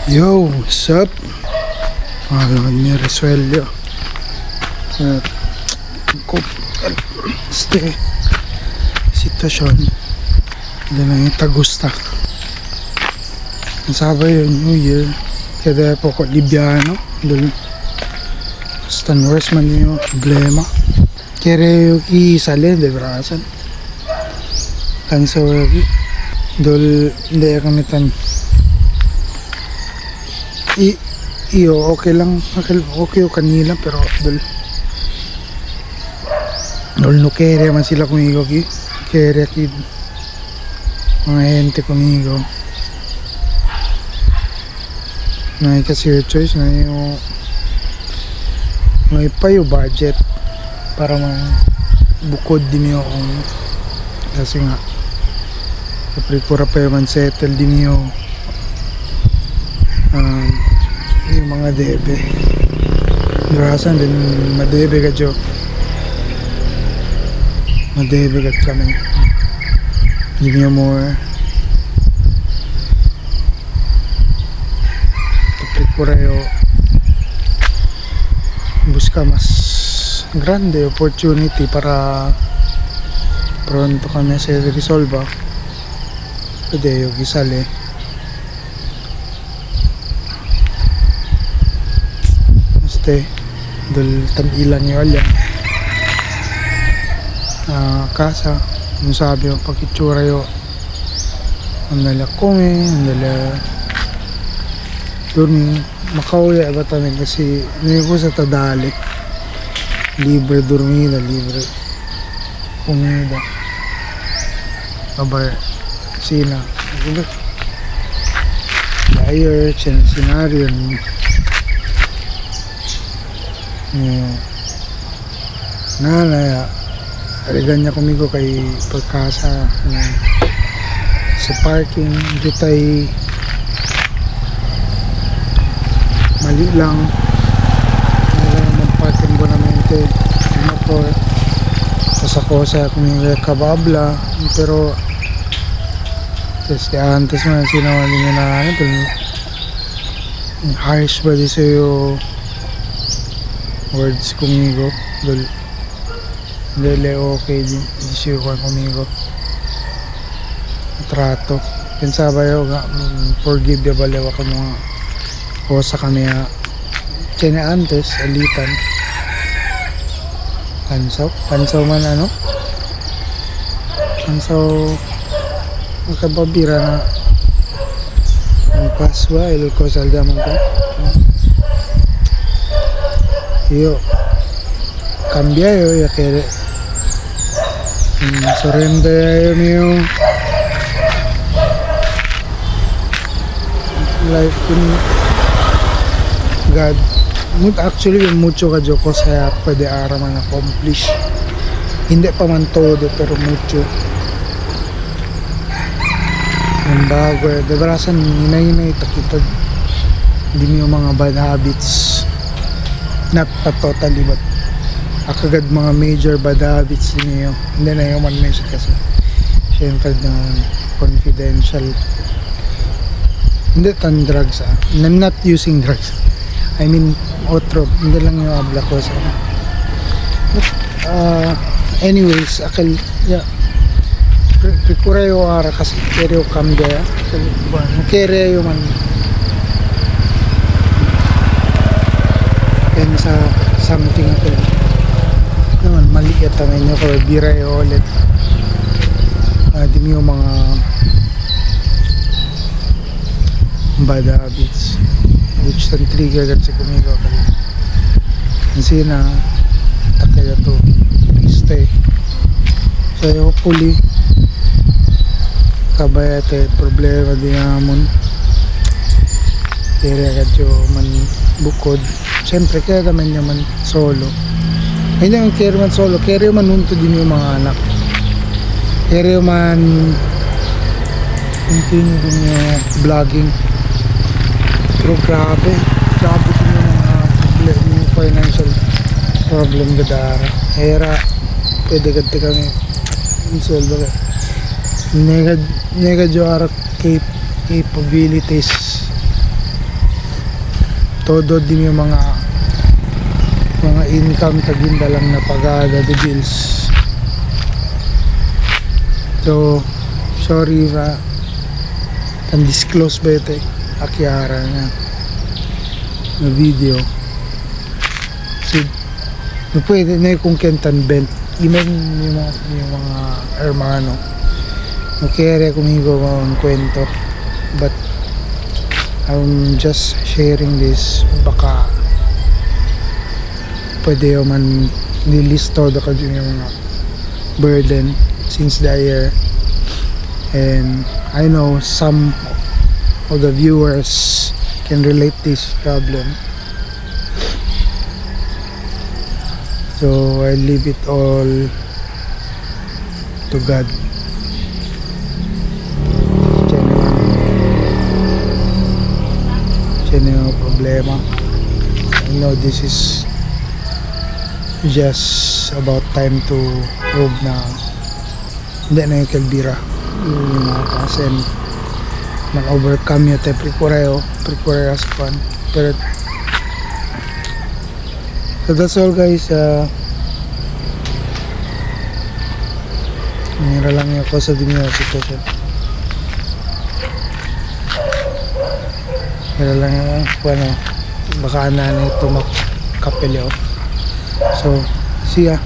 Yo, what's up? Mga ni Resuelio. Este sitwasyon dala yung tagusta. Nasabay yung New Year. Kaya po ko libyano. Dul Stan Wars man yung problema. Kaya yung isali, de brasan. Kanso yung dul hindi kami tan. Iyo okay lang, okay kanila pero dul no kere man sila kumigo ki kere kid mga ente kumigo na kasi yung choice na yung may pa yung budget para bukod din yung kasi nga kaprikura pa yung settle din yung mga debe durasan din madebe ka jo madebe ka kami give me more tapos yo busca mas grande opportunity para pronto kami sa resolve pwede yung gisali dul tamilan yung alyan kasa yung sabi yung pagkitsura yung andala kome andala durmi makauya ba tamin kasi ngayon ko sa tadalik libre dormida libre kumida abar sina liar scenario arigan niya kumigo kay pagkasa sa parking jutay mali lang parking bonamente motor sa kosa kumigo kababla pero antes man sinawali niya na harsh ba di sa'yo words kumigo dele okay di siya kumigo trato pensaba yo forgive ya balewa ko mga kosa kami kaya antes alitan pansaw man pansaw magkababira na ang paswa ilo ko saldaman ko yo cambia yo ya que surrender yo life in God actually mucho ka joko saya pwede araman accomplish hindi pa man todo pero mucho yung bago de brasan hinay takitod hindi yung mga bad habits not pa totally but akagad mga major bad habits din yun hindi na yung man-mention kasi syempre na confidential hindi tan drugs I'm not using drugs I mean otro hindi lang yung abla ko sa anyways akal yeah pikura yung ara kasi kere yung kambya kere yung man sa something ito naman maliit naman nyo kaya bira yung ulit di mo yung mga bad habits which can trigger kasi kumigo kasi na takaya to stay so hopefully kabayate problema di namon kaya agad yung man bukod siyempre kaya naman naman solo hindi naman kaya man solo kaya man nunto din yung mga anak kaya man continue din yung vlogging pero grabe din yung mga yung financial problem gadara kaya pwede gante kami solve nega jo arak capabilities todo din yung mga income taginda lang na pagada the bills. So sorry ra disclose ba ito akyara na video. So no pwede na kung kentan bent iman yung mga hermano no kere kumigo ang kwento, but I'm just sharing this baka pwede yung man nilisto da ka dyan yung mga burden since the year, and I know some of the viewers can relate this problem, so I leave it all to God. Siya na yung problema. I know this is just about time to prove na hindi na yung kalbira yung mga kasen mag-overcome yung pre-Korea sa pan. Pero so that's all guys. Mira lang yung ako sa dinyo sitwasyon. Mira lang yung baka na ito makapelyo. So see ya.